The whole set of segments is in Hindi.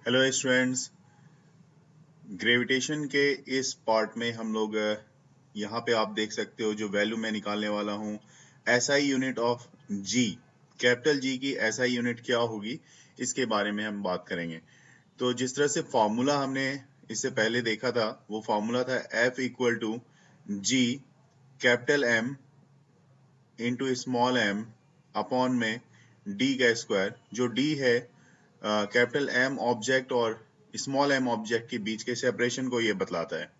Hello students. ग्रेविटेशन के इस पार्ट में हम लोग यहाँ पे आप देख सकते हो जो वैल्यू मैं निकालने वाला हूँ SI unit of G, capital G की एसआई यूनिट क्या होगी इसके बारे में हम बात करेंगे। तो जिस तरह से फॉर्मूला हमने इससे पहले देखा था वो फॉर्मूला था F equal to G capital M into small m upon में डी का स्क्वायर। जो डी है कैपिटल एम ऑब्जेक्ट और स्मॉल एम ऑब्जेक्ट के बीच के सेपरेशन को ये बतलाता है।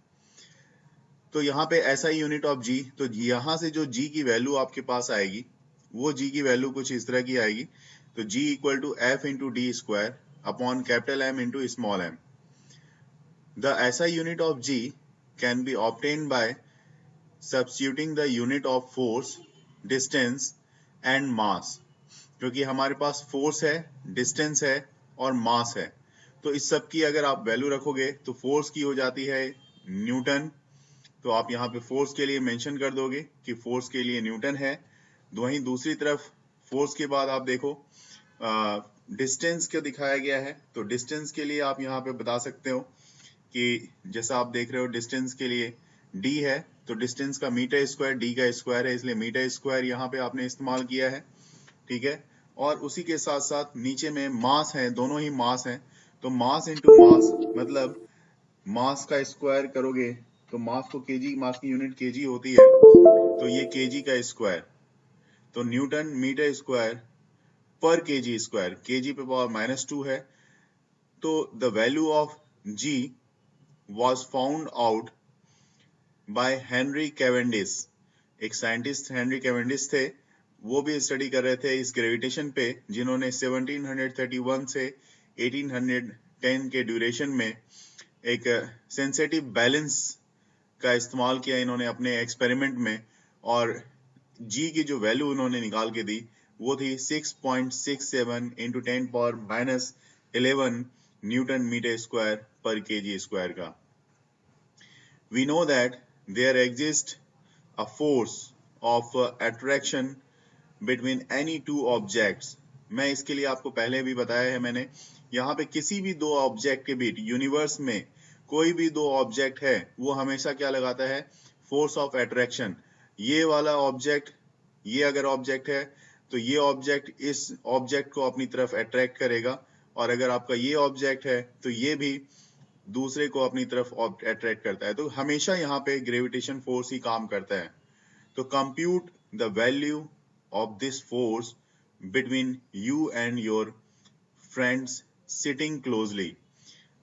तो यहाँ पे ऐसा ही यूनिट ऑफ जी, तो यहाँ से जो जी की वैल्यू आपके पास आएगी वो जी की वैल्यू कुछ इस तरह की आएगी। तो G equal to F into D square upon capital M into small M. The SI unit of G can be obtained by substituting the unit of force, distance and mass. क्योंकि हमारे पास फोर्स है, डिस्टेंस है और मास है, तो इस सब की अगर आप वैल्यू रखोगे तो फोर्स की हो जाती है न्यूटन। तो आप यहाँ पे फोर्स के लिए मेंशन कर दोगे कि फोर्स के लिए न्यूटन है। वहीं दूसरी तरफ फोर्स के बाद आप देखो डिस्टेंस को दिखाया गया है, तो डिस्टेंस के लिए आप यहाँ पे बता सकते हो कि जैसा आप देख रहे हो डिस्टेंस के लिए डी है, तो डिस्टेंस का मीटर स्क्वायर डी का स्क्वायर है, इसलिए मीटर स्क्वायर यहाँ पे आपने इस्तेमाल किया है। ठीक है। और उसी के साथ साथ नीचे में मास है, दोनों ही मास हैं, तो मास इंटू मास मतलब मास का स्क्वायर करोगे तो मास को केजी, मास की यूनिट केजी होती है, तो ये केजी का स्क्वायर, तो न्यूटन मीटर स्क्वायर पर केजी स्क्वायर, केजी पे पावर -2 है। तो the value of G was found out by Henry Cavendish. एक साइंटिस्ट हेनरी कैवेंडिश थे, वो भी स्टडी कर रहे थे इस ग्रेविटेशन पे, जिन्होंने 1731 से 1810 के ड्यूरेशन में एक सेंसिटिव बैलेंस का इस्तेमाल किया इन्होंने अपने एक्सपेरिमेंट में, और जी की जो वैल्यू उन्होंने निकाल के दी वो थी 6.67 इंटू 10⁻11 न्यूटन मीटर स्क्वायर पर केजी स्क्वायर का। We know that there exists a force of attraction between any two objects. मैं इसके लिए आपको पहले भी बताया है मैंने, यहाँ पे किसी भी दो ऑब्जेक्ट के बीच यूनिवर्स में कोई भी दो ऑब्जेक्ट है वो हमेशा क्या लगाता है, फोर्स ऑफ अट्रैक्शन। ये वाला ऑब्जेक्ट, ये अगर ऑब्जेक्ट है तो ये ऑब्जेक्ट इस ऑब्जेक्ट को अपनी तरफ अट्रैक्ट करेगा, और अगर आपका ये ऑब्जेक्ट है तो ये भी दूसरे को अपनी तरफ अट्रैक्ट करता है। तो हमेशा यहाँ पे ग्रेविटेशन फोर्स ही काम करता है। तो compute the value of this force between you and your friends sitting closely.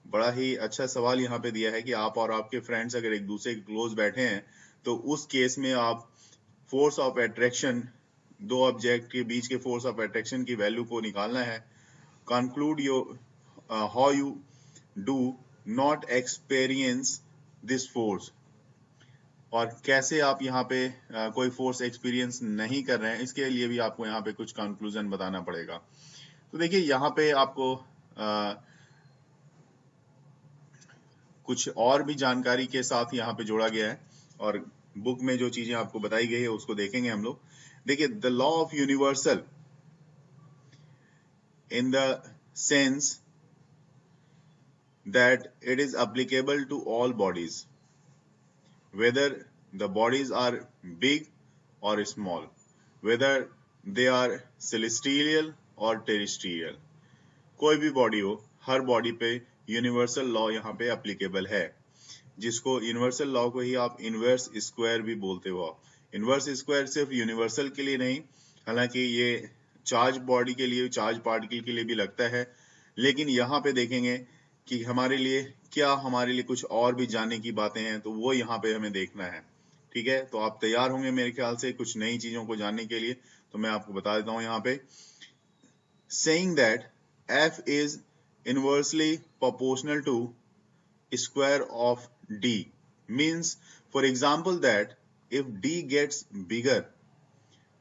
बड़ा ही अच्छा सवाल यहाँ पे दिया है कि आप और आपके फ्रेंड्स अगर एक दूसरे के क्लोज बैठे हैं तो उस केस में आप फोर्स ऑफ अट्रैक्शन, दो ऑब्जेक्ट के बीच के फोर्स ऑफ अट्रैक्शन की वैल्यू को निकालना है। Conclude your how you do not experience this force, और कैसे आप यहाँ पे कोई फोर्स एक्सपीरियंस नहीं कर रहे हैं, इसके लिए भी आपको यहाँ पे कुछ कंक्लूजन बताना पड़ेगा। तो देखिए यहाँ पे आपको कुछ और भी जानकारी के साथ यहाँ पे जोड़ा गया है, और बुक में जो चीजें आपको बताई गई है उसको देखेंगे हम लोग। देखिए the law of universal in the sense that it is applicable to all bodies, whether the bodies are big or small, whether they are celestial or terrestrial। कोई भी बॉडी हो, हर बॉडी पे यूनिवर्सल लॉ यहाँ पे एप्लीकेबल है, जिसको यूनिवर्सल लॉ को ही आप इनवर्स स्क्वायर भी बोलते हो। इनवर्स स्क्वायर सिर्फ यूनिवर्सल के लिए नहीं, हालांकि ये चार्ज बॉडी के लिए, चार्ज पार्टिकल के लिए भी लगता है, लेकिन यहाँ पे देखेंगे कि हमारे लिए क्या, हमारे लिए कुछ और भी जानने की बातें हैं, तो वो यहाँ पे हमें देखना है। ठीक है, तो आप तैयार होंगे मेरे ख्याल से कुछ नई चीजों को जानने के लिए। तो मैं आपको बता देता हूँ यहाँ पे, saying that f is inversely proportional to square of d means, for example, that if d gets bigger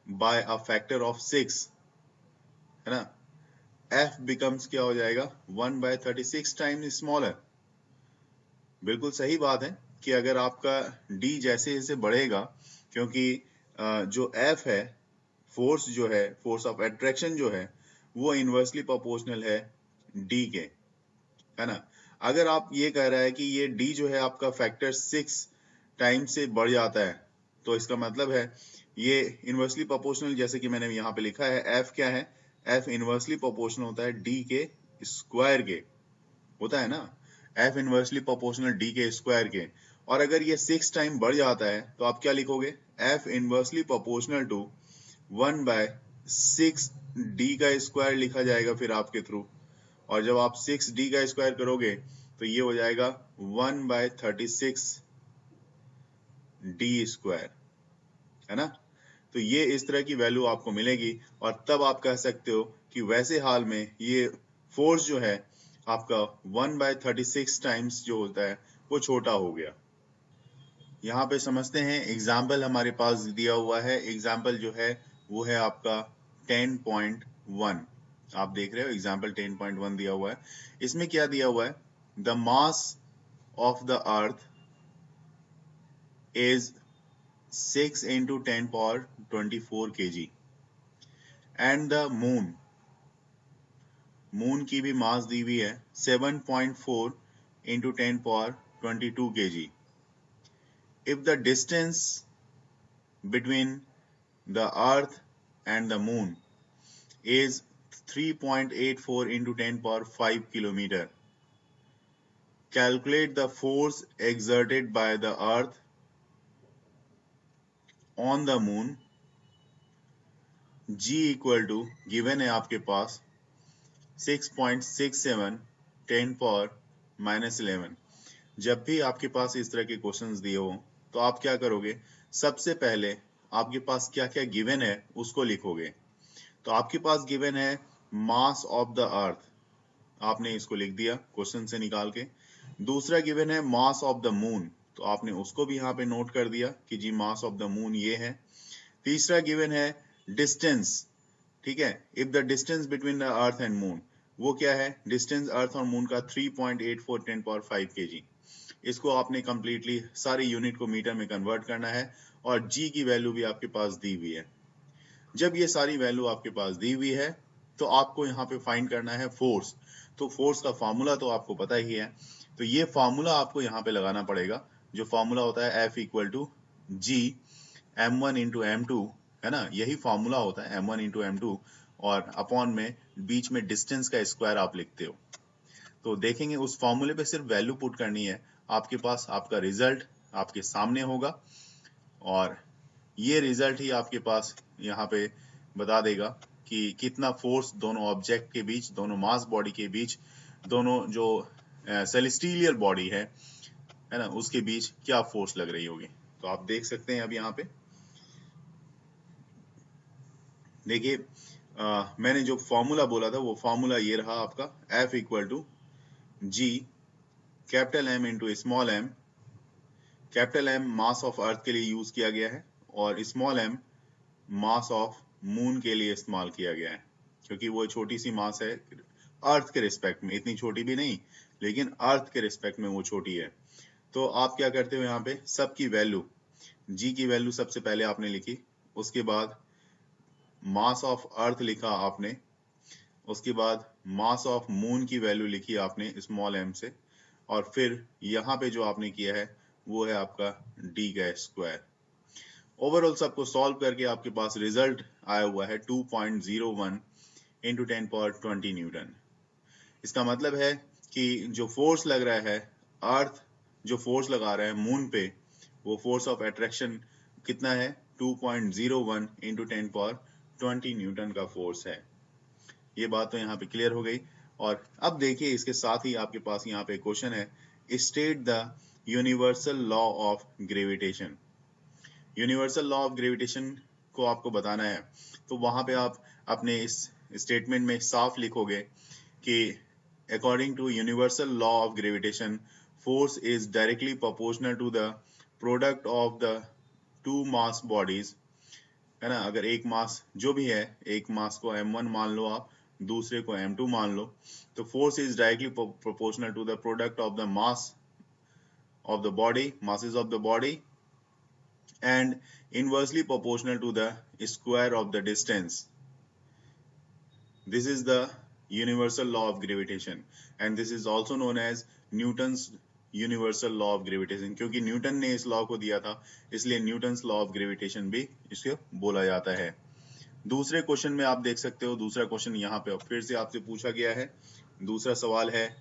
by a factor of 6, है ना, f becomes क्या हो जाएगा, 1/36 times smaller। बिल्कुल सही बात है कि अगर आपका d जैसे जैसे बढ़ेगा, क्योंकि जो f है, फोर्स जो है, फोर्स ऑफ अट्रैक्शन जो है, वो इनवर्सली प्रोपोर्शनल है d के। है ना। अगर आप ये कह रहा है कि ये डी जो है आपका फैक्टर 6 टाइम्स से बढ़ जाता है, तो इसका मतलब है ये इनवर्सली प्रोपोर्शनल, जैसे कि मैंने यहाँ पे लिखा है एफ क्या है, एफ इनवर्सली प्रोपोर्शनल होता है डी के स्क्वायर के, होता है ना, एफ इनवर्सली प्रोपोर्शनल डी के स्क्वायर के। और अगर ये 6 टाइम बढ़ जाता है तो आप क्या लिखोगे, F inversely proportional to 1/6 D का स्क्वायर लिखा जाएगा फिर आपके थ्रू। और जब आप 6 डी का स्क्वायर करोगे तो ये हो जाएगा 1/36 डी स्क्वायर, है ना। तो ये इस तरह की वैल्यू आपको मिलेगी और तब आप कह सकते हो कि वैसे हाल में ये फोर्स जो है आपका 1/36 टाइम्स जो होता है वो छोटा हो गया। यहाँ पे समझते हैं, एग्जाम्पल हमारे पास दिया हुआ है, एग्जाम्पल जो है वो है आपका 10.1। आप देख रहे हो एग्जाम्पल 10.1 दिया हुआ है। इसमें क्या दिया हुआ है, the mass of the earth is 6 into 10 power 24 kg and the moon की भी मास दी हुई है 7.4 into 10 power 22 kg। If the distance between the earth and the moon is 3.84 into 10 power 5 kilometer, calculate the force exerted by the earth on the moon। G equal to given है आपके पास 6.67 10 पावर -11। जब भी आपके पास इस तरह के क्वेश्चंस दिए हो तो आप क्या करोगे, सबसे पहले आपके पास क्या क्या गिवन है उसको लिखोगे। तो आपके पास गिवन है मास ऑफ द अर्थ, आपने इसको लिख दिया क्वेश्चन से निकाल के। दूसरा गिवन है मास ऑफ द मून, तो आपने उसको भी यहाँ पे नोट कर दिया कि जी मास ऑफ द मून ये है। तीसरा गिवन है डिस्टेंस, ठीक है, if the distance between the earth and moon, वो क्या है, डिस्टेंस अर्थ और मून का 3.84 10 पावर 5 kg। इसको आपने कंप्लीटली सारी यूनिट को मीटर में कन्वर्ट करना है और जी की वैल्यू भी आपके पास दी हुई है। जब ये सारी वैल्यू आपके पास दी हुई है तो आपको यहाँ पे फाइंड करना है फोर्स। तो फोर्स का फॉर्मूला तो आपको पता ही है, तो ये फॉर्मूला आपको यहाँ पे लगाना पड़ेगा, जो फॉर्मूला होता है F equal to G m1 into m2, है ना, यही फॉर्मूला होता है m1 इंटू m2 और अपॉन में बीच में डिस्टेंस का स्क्वायर आप लिखते हो। तो देखेंगे उस फॉर्मूले पे सिर्फ वैल्यू पुट करनी है, आपके पास आपका रिजल्ट आपके सामने होगा और ये रिजल्ट ही आपके पास यहाँ पे बता देगा कि कितना फोर्स दोनों ऑब्जेक्ट के बीच, दोनों मास बॉडी के बीच, दोनों जो सेलेस्टियल बॉडी है ना, उसके बीच क्या फोर्स लग रही होगी। तो आप देख सकते हैं अब यहाँ पे देखिए, मैंने जो फॉर्मूला बोला था वो फॉर्मूला ये रहा आपका, F equal to G capital M into small m। Capital M mass of earth के लिए यूज किया गया है और small m mass of moon के लिए इस्तेमाल किया गया है, क्योंकि वो छोटी सी मास है अर्थ के रिस्पेक्ट में, इतनी छोटी भी नहीं लेकिन अर्थ के रिस्पेक्ट में वो छोटी है। तो आप क्या करते हो, यहाँ पे सबकी वैल्यू, जी की वैल्यू सबसे पहले आपने लिखी, उसके बाद मास ऑफ अर्थ लिखा आपने, उसके बाद मास ऑफ मून की वैल्यू लिखी आपने स्मॉल m से, और फिर यहाँ पे जो आपने किया है वो है आपका डी का स्क्वायर। ओवरऑल सबको सॉल्व करके आपके पास रिजल्ट आया हुआ है 2.01 इंटू 10 पावर 20 न्यूटन। इसका मतलब है कि जो फोर्स लग रहा है, अर्थ जो फोर्स लगा रहा है मून पे, वो फोर्स ऑफ अट्रैक्शन कितना है, 2.01 इंटू 10 पावर 20 न्यूटन का फोर्स है। ये बात तो यहाँ पे क्लियर हो गई। और अब देखिए इसके साथ ही आपके पास यहाँ पे क्वेश्चन है, state the universal law of gravitation. Universal law of gravitation को आपको बताना है, तो वहां पे आप अपने इस स्टेटमेंट में साफ लिखोगे कि according to universal law of gravitation, force is directly proportional to the product of the two mass bodies, है ना। अगर एक मास जो भी है, एक मास को m1 मान लो आप, दूसरे को m2 मान लो, तो force is directly proportional to the product of the mass of the body, masses of the body, and inversely proportional to the square of the distance. This is the universal law of gravitation, and this is also known as Newton's universal law of gravitation. क्योंकि न्यूटन ने इस लॉ को दिया था, इसलिए न्यूटन्स लॉ ऑफ ग्रेविटेशन भी इसको बोला जाता है। दूसरे क्वेश्चन में आप देख सकते हो, दूसरा क्वेश्चन यहाँ पे फिर से आपसे पूछा गया है। दूसरा सवाल है,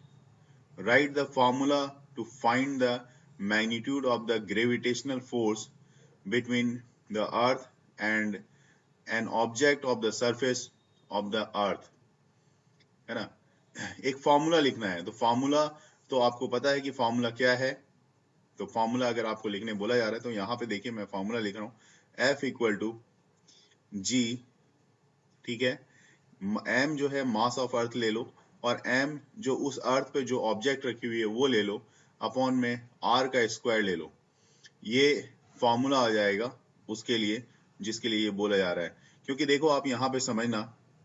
write the formula to find the magnitude of the gravitational force between the earth and an object of the surface of the earth, है ना। एक फॉर्मूला लिखना है, तो फॉर्मूला तो आपको पता है कि फॉर्मूला क्या है। तो फॉर्मूला अगर आपको लिखने बोला जा रहा है तो यहाँ पे देखिए मैं फॉर्मूला लिख रहा हूँ, F इक्वल टू जी, ठीक है। m जो है मास ऑफ अर्थ ले लो, और m जो उस अर्थ पे जो ऑब्जेक्ट रखी हुई है वो ले लो, अपॉन में r का स्क्वायर ले लो। ये फॉर्मूला आ जाएगा उसके लिए जिसके लिए ये बोला जा रहा है। क्योंकि देखो आप यहाँ पे समझना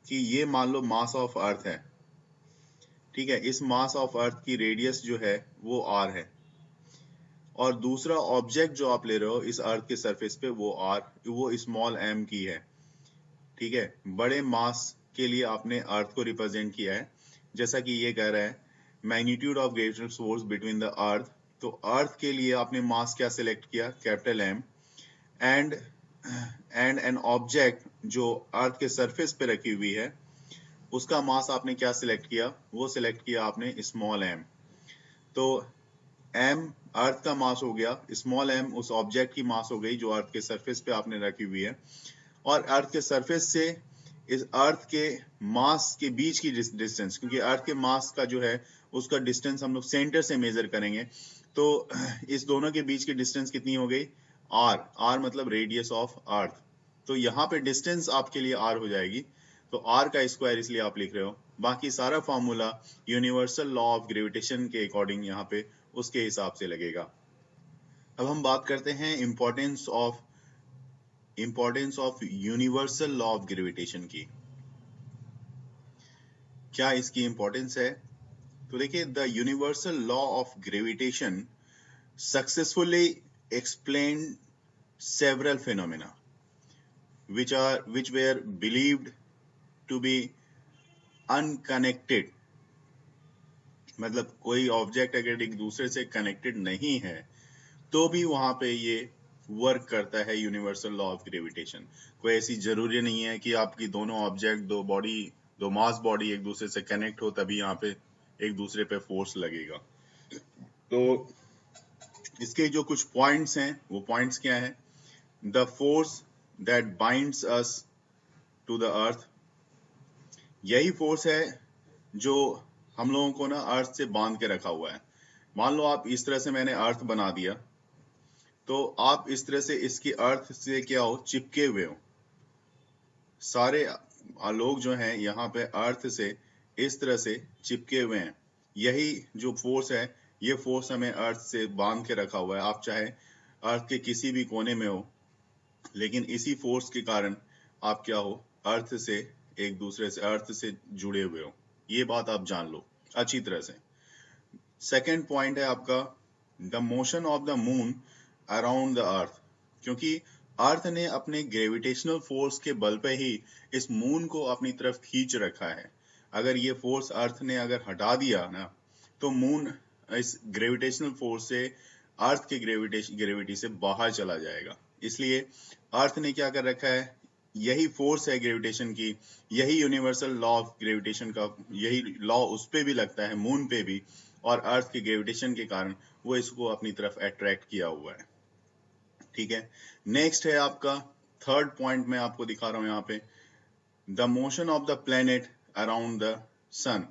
कि ये मान लो मास ऑफ अर्थ है, ठीक है। इस मास ऑफ अर्थ की रेडियस जो है वो r है, और दूसरा ऑब्जेक्ट जो आप ले रहे हो इस अर्थ के सरफेस पे वो स्मॉल m की है, ठीक है। बड़े मास के लिए आपने अर्थ को रिप्रेजेंट किया है, जैसा कि ये कह रहा है magnitude of gravitational force between the अर्थ। तो अर्थ के लिए आपने मास क्या सिलेक्ट किया, capital M, and an object जो अर्थ के सरफेस पे रखी हुई है उसका मास आपने क्या सिलेक्ट किया, वो सिलेक्ट किया आपने स्मॉल m। तो m अर्थ का मास हो गया, स्मॉल m उस ऑब्जेक्ट की मास हो गई जो अर्थ के सरफेस पे आपने रखी हुई है, और अर्थ के सरफेस से इस अर्थ के मास के बीच की डिस्टेंस, क्योंकि अर्थ के मास का जो है उसका डिस्टेंस हम लोग सेंटर से मेजर करेंगे, तो इस दोनों के बीच की डिस्टेंस कितनी हो गई, r मतलब रेडियस ऑफ अर्थ। तो यहाँ पे डिस्टेंस आपके लिए r हो जाएगी, तो r का स्क्वायर इसलिए आप लिख रहे हो। बाकी सारा formula universal law of gravitation के अकॉर्डिंग यहाँ पे उसके हिसाब से लगेगा। अब हम बात करते हैं importance of universal law of gravitation की। क्या इसकी इंपॉर्टेंस है, तो देखिए, the universal law of gravitation successfully explain several phenomena which were believed to be unconnected। मतलब कोई ऑब्जेक्ट अगर एक दूसरे से कनेक्टेड नहीं है तो भी वहां पे ये वर्क करता है यूनिवर्सल लॉ ऑफ ग्रेविटेशन। कोई ऐसी जरूरी नहीं है कि आपकी दोनों ऑब्जेक्ट, दो मास बॉडी एक दूसरे से कनेक्ट हो तभी यहाँ पे एक दूसरे पे फोर्स लगेगा। तो इसके जो कुछ पॉइंट्स हैं वो पॉइंट्स क्या है, the force that binds us to the earth, यही फोर्स है जो हम लोगों को ना अर्थ से बांध के रखा हुआ है। मान लो आप इस तरह से मैंने अर्थ बना दिया, तो आप इस तरह से इसकी अर्थ से क्या हो, चिपके हुए हो। सारे लोग जो हैं यहाँ पे अर्थ से इस तरह से चिपके हुए हैं। यही जो फोर्स है, ये फोर्स हमें अर्थ से बांध के रखा हुआ है। आप चाहे अर्थ के किसी भी कोने में हो, लेकिन इसी फोर्स के कारण आप क्या हो, अर्थ से एक दूसरे से अर्थ से जुड़े हुए हो। ये बात आप जान लो अच्छी तरह से। सेकेंड पॉइंट है आपका the motion of the moon around the earth, क्योंकि अर्थ ने अपने ग्रेविटेशनल फोर्स के बल पे ही इस मून को अपनी तरफ खींच रखा है। अगर ये फोर्स अर्थ ने अगर हटा दिया ना, तो मून इस ग्रेविटेशनल फोर्स से, अर्थ के ग्रेविटी से बाहर चला जाएगा। इसलिए अर्थ ने क्या कर रखा है, यही फोर्स है ग्रेविटेशन की, यही यूनिवर्सल लॉ ऑफ ग्रेविटेशन का यही लॉ उस पे भी लगता है, मून पे भी, और अर्थ के ग्रेविटेशन के कारण वो इसको अपनी तरफ अट्रैक्ट किया हुआ है। ठीक है, नेक्स्ट है आपका थर्ड पॉइंट मैं आपको दिखा रहा हूं यहाँ पे, the motion of the planet around the sun.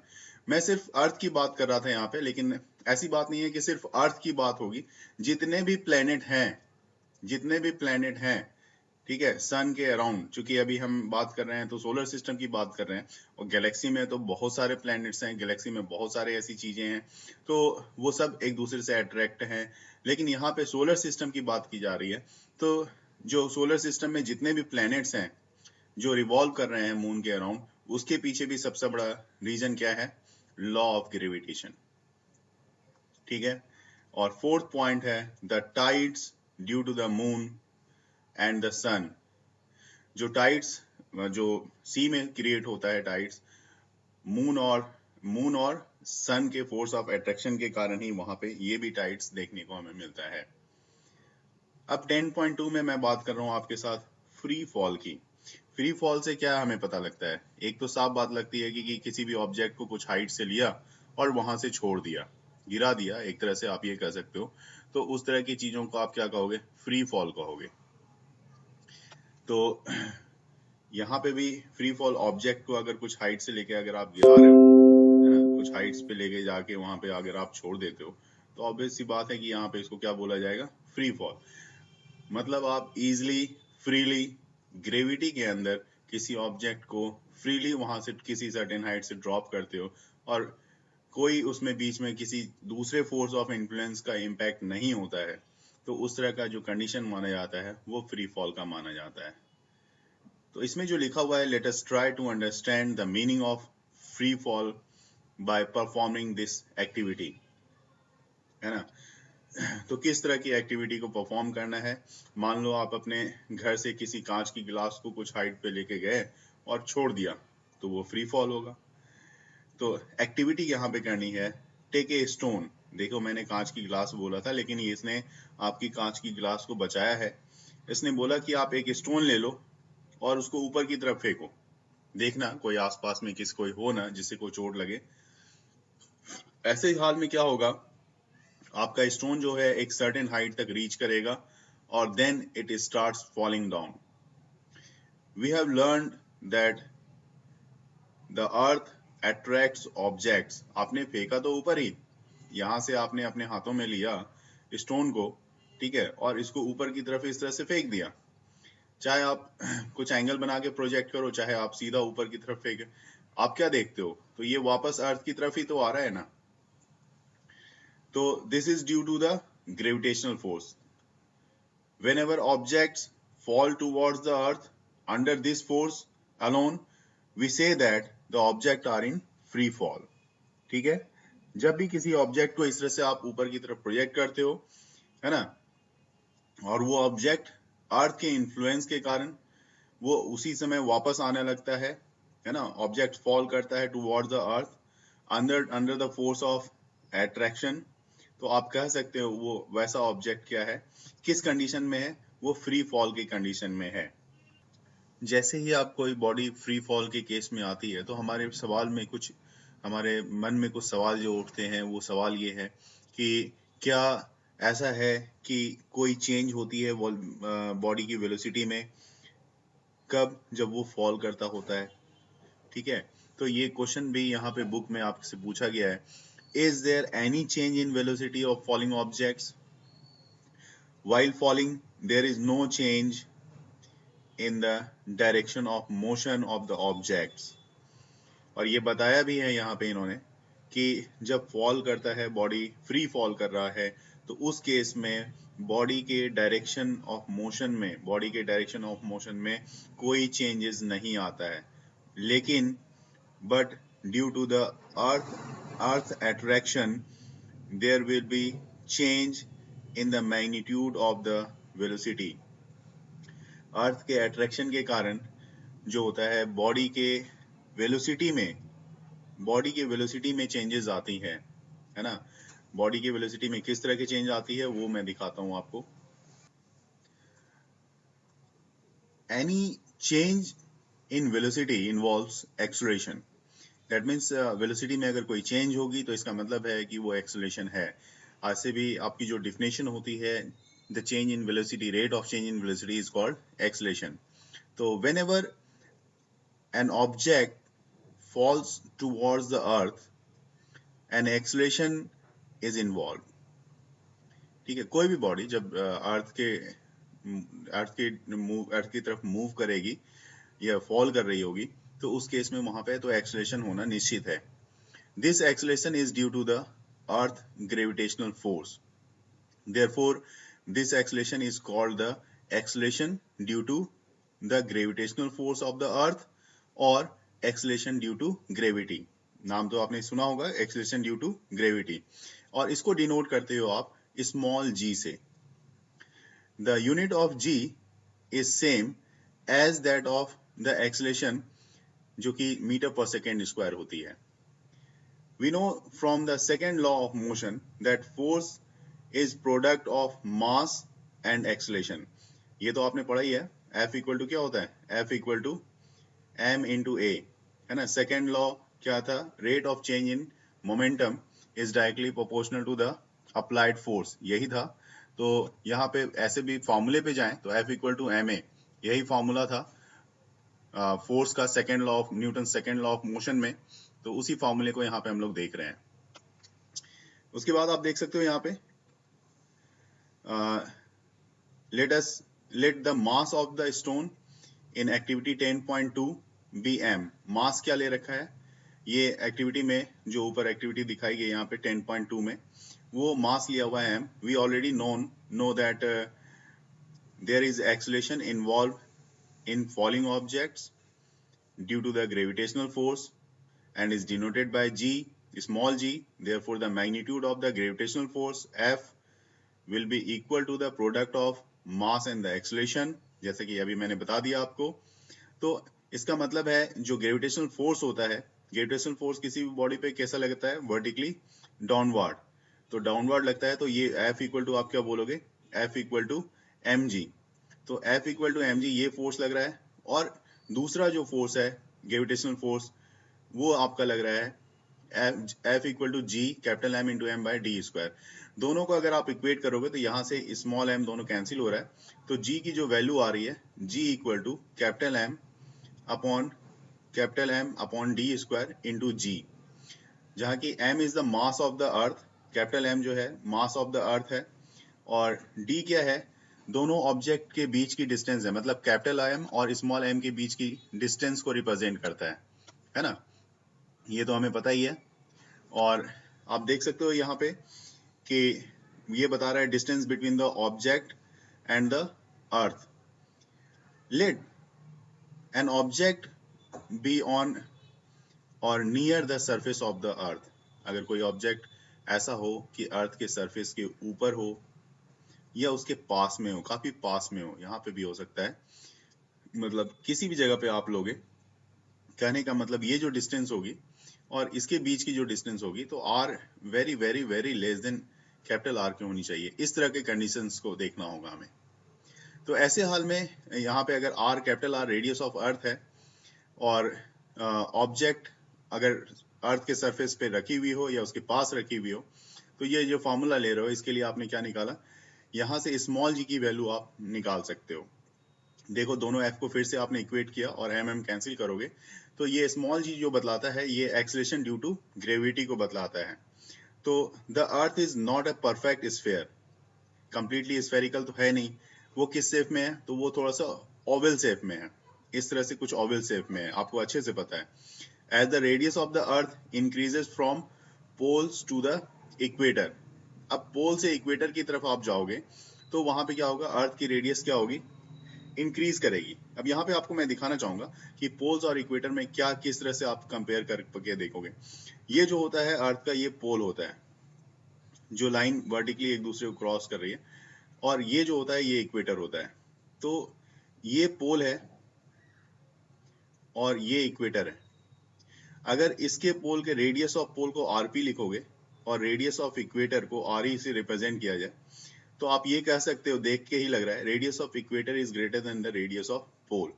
मैं सिर्फ अर्थ की बात कर रहा था यहाँ पे, लेकिन ऐसी बात नहीं है कि सिर्फ अर्थ की बात होगी। जितने भी प्लेनेट हैं, ठीक है, सन के अराउंड, चूंकि अभी हम बात कर रहे हैं तो सोलर सिस्टम की बात कर रहे हैं, और गैलेक्सी में तो बहुत सारे प्लैनेट्स हैं, गैलेक्सी में बहुत सारे ऐसी चीजें हैं, तो वो सब एक दूसरे से अट्रैक्ट हैं। लेकिन यहाँ पे सोलर सिस्टम की बात की जा रही है, तो जो सोलर सिस्टम में जितने भी प्लैनेट्स हैं जो रिवॉल्व कर रहे हैं मून के अराउंड, उसके पीछे भी सबसे बड़ा रीजन क्या है, लॉ ऑफ ग्रेविटेशन। ठीक है, और फोर्थ पॉइंट है the tides due to the moon and the sun. जो टाइड्स जो सी में क्रिएट होता है, टाइड्स, मून और सन के फोर्स ऑफ अट्रैक्शन के कारण ही वहां पे ये भी टाइड्स देखने को हमें मिलता है। अब 10.2 में मैं बात कर रहा हूं आपके साथ फ्री फॉल की। फ्री फॉल से क्या हमें पता लगता है? एक तो साफ बात लगती है कि किसी भी ऑब्जेक्ट को कुछ हाइट से लिया और वहां से छोड़ दिया, गिरा दिया, एक तरह से आप ये कह सकते हो। तो उस तरह की चीजों को आप क्या कहोगे? फ्री फॉल कहोगे। तो यहाँ पे भी फ्री फॉल ऑब्जेक्ट को अगर कुछ हाइट से लेके अगर आप गिरा रहे हो, है ना, कुछ हाइट्स पे लेके जाके वहां पे अगर आप छोड़ देते हो, तो ऑब्वियस सी बात है कि यहाँ पे इसको क्या बोला जाएगा? Free fall. मतलब आप इजिली, फ्रीली ग्रेविटी के अंदर किसी ऑब्जेक्ट को फ्रीली वहां से किसी सर्टेन हाइट से ड्रॉप करते हो और कोई उसमें बीच में किसी दूसरे फोर्स ऑफ इन्फ्लुएंस का इम्पैक्ट नहीं होता है, तो उस तरह का जो कंडीशन माना जाता है वो फ्री फॉल का माना जाता है। तो इसमें जो लिखा हुआ है, let us try to understand the meaning of free fall by performing this activity, है ना। तो किस तरह की एक्टिविटी को परफॉर्म करना है? मान लो आप अपने घर से किसी कांच की गिलास को कुछ हाइट पे लेके गए और छोड़ दिया, तो वो फ्री फॉल होगा। तो एक्टिविटी यहाँ पे करनी है, टेक ए स्टोन। देखो मैंने कांच की गिलास बोला था, लेकिन इसने आपकी कांच की गिलास को बचाया है। इसने बोला कि आप एक स्टोन ले लो और उसको ऊपर की तरफ फेंको। देखना कोई आसपास में कोई हो ना जिससे कोई चोट लगे। ऐसे ही हाल में क्या होगा, आपका स्टोन जो है एक सर्टेन हाइट तक रीच करेगा और then it starts falling down. We have learned that the earth attracts objects. आपने फेंका तो ऊपर ही, यहां से आपने अपने हाथों में लिया स्टोन को, ठीक है, और इसको ऊपर की तरफ इस तरह से फेंक दिया। चाहे आप कुछ एंगल बना के प्रोजेक्ट करो, चाहे आप सीधा ऊपर की तरफ फेंके, आप क्या देखते हो? तो ये वापस अर्थ की तरफ ही तो आ रहा है ना। तो this is due to the gravitational force. Whenever objects fall towards the earth under this force alone, we say that the object are in free fall. ठीक है, जब भी किसी ऑब्जेक्ट को इस तरह से आप ऊपर की तरफ प्रोजेक्ट करते हो, है ना, और वो ऑब्जेक्ट अर्थ के इन्फ्लुएंस के कारण वो उसी समय वापस आने लगता है ना, ऑब्जेक्ट फॉल करता है towards the earth under under the force of attraction. तो आप कह सकते हो वो वैसा ऑब्जेक्ट क्या है, किस कंडीशन में है? वो फ्री फॉल की कंडीशन में है। जैसे ही आप कोई बॉडी फ्री फॉल के केस में आती है, तो हमारे मन में कुछ सवाल जो उठते हैं, वो सवाल ये है कि क्या ऐसा है कि कोई चेंज होती है बॉडी की वेलोसिटी में? कब? जब वो फॉल करता होता है, ठीक है। तो ये क्वेश्चन भी यहाँ पे बुक में आपसे पूछा गया है, is there any change in velocity of falling objects? While falling, there is no change in the direction of motion of the objects. और ये बताया भी है यहाँ पे इन्होंने कि जब फॉल करता है, बॉडी फ्री फॉल कर रहा है, तो उस केस में बॉडी के डायरेक्शन ऑफ मोशन में कोई चेंजेस नहीं आता है। लेकिन but due to the earth attraction there will be change in the magnitude of the velocity. अर्थ के अट्रैक्शन के कारण जो होता है बॉडी के वेलोसिटी में चेंजेस आती है ना। बॉडी के वेलोसिटी में किस तरह की चेंज आती है वो मैं दिखाता हूं आपको। Any change in velocity involves acceleration. That means velocity में अगर कोई चेंज होगी तो इसका मतलब है कि वो एक्सेलरेशन है। आज से भी आपकी जो डिफिनेशन होती है, the change in velocity, rate of change in velocity is called acceleration. तो whenever an object falls towards the earth, an acceleration is involve. ठीक है, कोई भी बॉडी जब अर्थ की तरफ मूव करेगी या फॉल कर रही होगी, तो उस केस में वहां पे तो एक्सेलरेशन होना निश्चित है। This acceleration is due to the earth gravitational force. Therefore, this acceleration is called the acceleration due to the gravitational force of the earth or acceleration due to gravity. नाम तो आपने सुना होगा, acceleration due to gravity, और इसको डिनोट करते हो आप स्मॉल g से। The unit of g is same as that of the acceleration जो कि मीटर पर सेकेंड स्क्वायर होती है। We know from the second law of motion that force is product of mass and acceleration. ये तो आपने पढ़ा ही है। F इक्वल टू क्या होता है? F equal to m into a, है ना। सेकेंड लॉ क्या था? Rate of change in momentum is directly proportional to the applied force, यही था। तो यहाँ पे ऐसे भी फॉर्मूले पे जाएं तो F इक्वल टू ma, यही फॉर्मूला था फोर्स का second law of Newton second law of motion में। तो उसी फॉर्मूले को यहाँ पे हम लोग देख रहे हैं। उसके बाद आप देख सकते हो यहाँ पे let the mass of the stone in activity 10.2 B m। Mass क्या ले रखा है? ये एक्टिविटी में जो ऊपर एक्टिविटी दिखाई गई यहाँ पे 10.2 में, वो मास लिया हुआ है m। We already know that there is acceleration involve in falling objects due to the gravitational force and is denoted by g, small g. Therefore the magnitude of the gravitational force F will be equal to the product of mass and the acceleration, जैसे कि अभी मैंने बता दिया आपको। तो इसका मतलब है जो ग्रेविटेशनल फोर्स होता है, ग्रेविटेशनल फोर्स किसी भी बॉडी पे कैसा लगता है? Vertically downward. तो डाउनवर्ड लगता है, तो ये F इक्वल टू आप क्या बोलोगे? F equal to mg। तो F इक्वल टू mg ये फोर्स लग रहा है, और दूसरा जो फोर्स है ग्रेविटेशनल फोर्स वो आपका लग रहा है F equal to G capital M into M by D square. दोनों को अगर आप इक्वेट करोगे तो यहाँ से स्मॉल m दोनों कैंसिल हो रहा है, तो g की जो वैल्यू आ रही है g equal to capital M upon D square into G, जहाँ की m is the mass of the earth, capital M जो है मास ऑफ द अर्थ है, और d क्या है? दोनों ऑब्जेक्ट के बीच की डिस्टेंस है, मतलब कैपिटल M और स्मॉल m के बीच की डिस्टेंस को रिप्रेजेंट करता है ना। ये तो हमें पता ही है। और आप देख सकते हो यहाँ पे कि ये बता रहा है distance between the object and the earth. Let an object be on or near the surface of the earth. अगर कोई ऑब्जेक्ट ऐसा हो कि अर्थ के सरफेस के ऊपर हो या उसके पास में हो, काफी पास में हो, यहाँ पे भी हो सकता है, मतलब किसी भी जगह पे आप लोगे। कहने का मतलब ये जो डिस्टेंस होगी और इसके बीच की जो डिस्टेंस होगी, तो R very very very less than capital R की होनी चाहिए। इस तरह के कंडीशंस को देखना होगा हमें। तो ऐसे हाल में यहाँ पे अगर are capital R radius of earth है और ऑब्जेक्ट अगर अर्थ के सरफेस पे रखी हुई हो या उसके पास रखी हुई हो, तो ये जो फॉर्मूला ले रहे हो इसके लिए आपने क्या निकाला? यहाँ से स्मॉल जी की वैल्यू आप निकाल सकते हो। देखो दोनों एफ को फिर से आपने इक्वेट किया और एम कैंसिल करोगे, तो ये स्मॉल जी जो बतलाता है ये एक्सेलरेशन ड्यू टू ग्रेविटी को बतलाता है। तो the earth is not a perfect sphere, completely spherical तो है नहीं। वो किस शेप में है? तो वो थोड़ा सा ओवल शेप में है, इस तरह से कुछ ओवल शेप में है, आपको अच्छे से पता है। As the radius of the earth increases from poles to the equator. अब पोल से इक्वेटर की तरफ आप जाओगे तो वहां पे क्या होगा? अर्थ की रेडियस क्या होगी? इंक्रीज करेगी। अब यहाँ पे आपको मैं दिखाना चाहूंगा कि पोल्स और इक्वेटर में क्या किस तरह से आप कंपेयर करके देखोगे। ये जो होता है अर्थ का, ये पोल होता है, जो लाइन वर्टिकली एक दूसरे को क्रॉस कर रही है, और ये जो होता है ये इक्वेटर होता है। तो ये पोल है और ये इक्वेटर है। अगर इसके पोल के रेडियस ऑफ पोल को आरपी लिखोगे और रेडियस ऑफ इक्वेटर को आरई से रिप्रेजेंट किया जाए, तो आप ये कह सकते हो, देख के ही लग रहा है, radius of equator is greater than the radius of pole.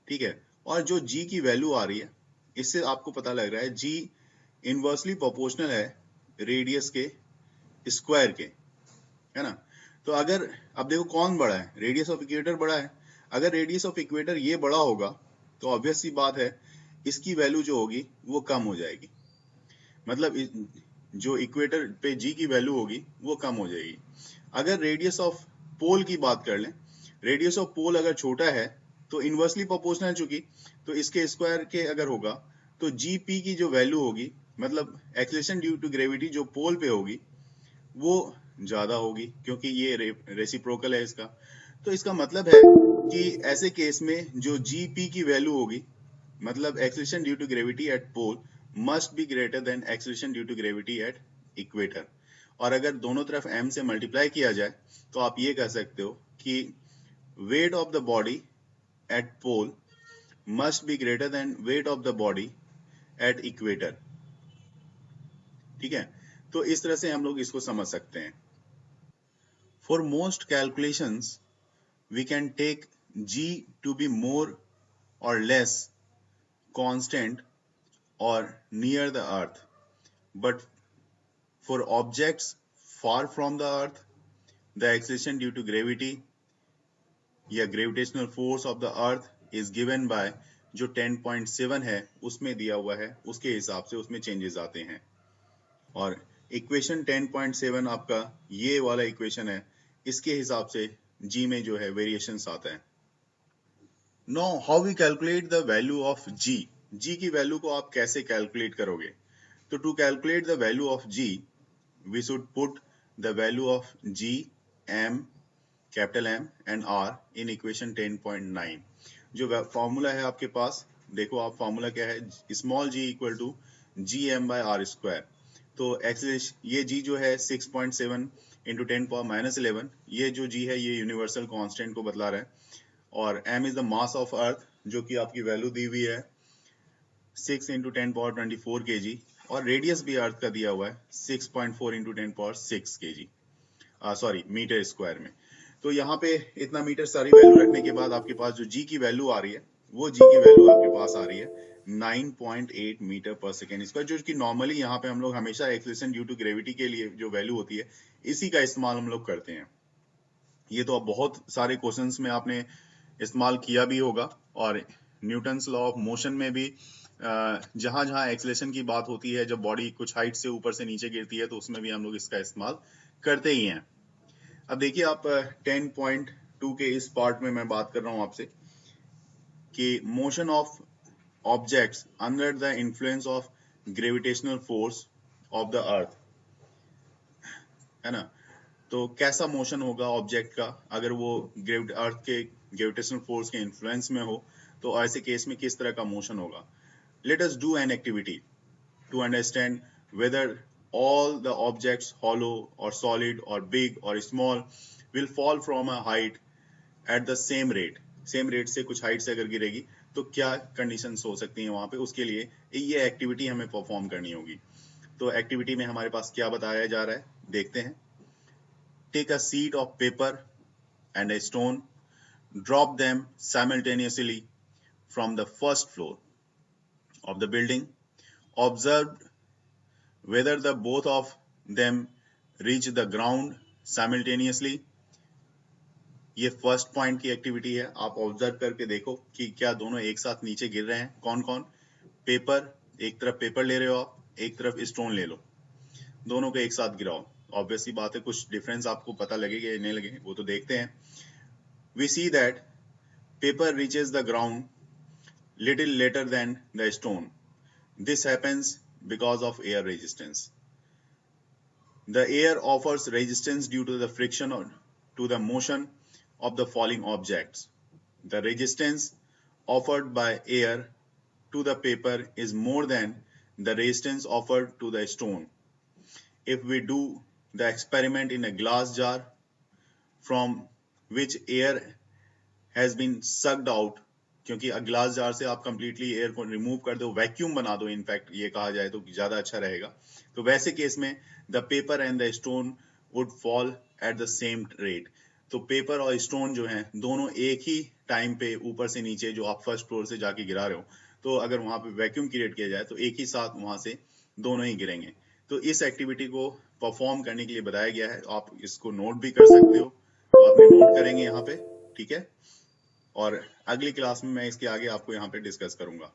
ठीक है। और जो जी की वैल्यू आ रही है, इससे आपको पता लग रहा है जी इनवर्सली प्रोपोर्शनल है रेडियस के स्क्वायर के, है ना। तो अगर अब देखो कौन बड़ा है? रेडियस ऑफ इक्वेटर बड़ा है। अगर रेडियस ऑफ इक्वेटर ये बड़ा होगा तो ऑब्वियस सी बात है इसकी वैल्यू जो होगी वो कम हो जाएगी, मतलब जो इक्वेटर पे जी की वैल्यू होगी वो कम हो जाएगी। अगर रेडियस ऑफ पोल की बात कर लें, रेडियस ऑफ पोल अगर छोटा है तो इनवर्सली प्रोपोर्शनल चूंकि, तो इसके स्क्वायर के अगर होगा तो जी पी की जो वैल्यू होगी, मतलब एक्सेलरेशन ड्यू टू ग्रेविटी जो पोल पे होगी वो ज्यादा होगी, क्योंकि ये रेसिप्रोकल है इसका। तो इसका मतलब है कि ऐसे केस में जो जी पी की वैल्यू होगी, मतलब acceleration due to gravity at pole must be greater than acceleration due to gravity at equator. और अगर दोनों तरफ m से मल्टीप्लाई किया जाए तो आप ये कह सकते हो कि weight of the body at pole must be greater than weight of the body at equator। ठीक है, तो इस तरह से हम लोग इसको समझ सकते हैं। For most calculations we can take g to be more or less constant or near the earth, but for objects far from the earth the acceleration due to gravity या gravitational force of the earth is given by जो 10.7 है उसमें दिया हुआ है, उसके हिसाब से उसमें चेंजेस आते हैं। और इक्वेशन 10.7 आपका ये वाला इक्वेशन है, इसके हिसाब से जी में जो है वेरिएशंस आता है। Know how we calculate the value of G, G की वैल्यू को आप कैसे कैलकुलेट करोगे? तो to calculate the value of G we should put the value of G, M, capital M and R in equation 10.9। जो फॉर्मूला है आपके पास, देखो आप फॉर्मूला क्या है, small G equal to G M by R square. तो एक्सेलेरेशन ये जी जो है 6.7 इंटू 10⁻11, ये जो जी है ये यूनिवर्सल कांस्टेंट को बतला रहा है, और M is the mass of earth जो कि आपकी वैल्यू दी हुई है 6 इंटू 10⁻24 kg, और रेडियस भी अर्थ का दिया हुआ है 6.4 into 10⁻6 kg, sorry metre square में। तो यहाँ पे इतना मीटर सारी वैल्यू रखने के बाद आपके पास जो जी की वैल्यू आ रही है, वो जी की वैल्यू आपके पास आ रही है 9.8 मीटर पर सेकेंड स्क्वायर, जो कि नॉर्मली यहाँ पे हम लोग हमेशा एक्सेलरेशन ड्यू टू ग्रेविटी के लिए जो वैल्यू होती है इसी का इस्तेमाल हम लोग करते हैं। ये तो अब बहुत सारे क्वेश्चंस में आपने इस्तेमाल किया भी होगा, और न्यूटन्स लॉ ऑफ मोशन में भी जहां जहां एक्सेलरेशन की बात होती है, जब बॉडी कुछ हाइट से ऊपर से नीचे गिरती है, तो उसमें भी हम लोग इसका इस्तेमाल करते ही हैं। अब देखिए आप 10.2 के इस पार्ट में मैं बात कर रहा हूं आपसे कि motion of objects under the influence of gravitational force of the earth, है ना। तो कैसा मोशन होगा ऑब्जेक्ट का अगर वो अर्थ के ग्रेविटेशनल फोर्स के इन्फ्लुएंस में हो, तो ऐसे केस में किस तरह का मोशन होगा। Let us do an activity to understand whether all the objects, hollow or solid or big or small, will fall from a height at the same rate। Same rate से कुछ हाइट से अगर गिरेगी तो क्या कंडीशंस हो सकती हैं वहां पे, उसके लिए ये एक्टिविटी हमें परफॉर्म करनी होगी। तो एक्टिविटी में हमारे पास क्या बताया जा रहा है, देखते हैं। Take a sheet of paper and a stone, drop them simultaneously from the first floor of the building, observe whether the both of them reach the ground simultaneously। ये फर्स्ट पॉइंट की एक्टिविटी है, आप ऑब्जर्व करके देखो कि क्या दोनों एक साथ नीचे गिर रहे हैं। कौन कौन? पेपर, एक तरफ पेपर ले रहे हो आप, एक तरफ स्टोन ले लो, दोनों को एक साथ गिराओ। ऑब्वियसली बात है, कुछ डिफरेंस आपको पता लगेगा या नहीं लगे वो तो देखते हैं। We see that paper reaches the ground little later than the stone. This happens because of air resistance। The air offers resistance due to the friction to the motion of the falling objects। The resistance offered by air to the paper is more than the resistance offered to the stone। If we do the experiment in a glass jar from which air has been sucked out, क्योंकि ग्लास जार से आप कंप्लीटली एयर को रिमूव कर दो, वैक्यूम बना दो, इनफैक्ट ये कहा जाए तो ज्यादा अच्छा रहेगा, तो वैसे केस में the paper and the stone would fall at the same rate. तो पेपर और स्टोन जो हैं दोनों एक ही टाइम पे ऊपर से नीचे, जो आप फर्स्ट फ्लोर से जाके गिरा रहे हो, तो अगर वहां पे वैक्यूम क्रिएट किया जाए तो एक ही साथ वहां से दोनों ही गिरेंगे। तो इस एक्टिविटी को परफॉर्म करने के लिए बताया गया है, आप इसको नोट भी कर सकते हो, तो आपने नोट करेंगे यहाँ पे, ठीक है। और अगली क्लास में मैं इसके आगे आपको यहाँ पे डिस्कस करूंगा।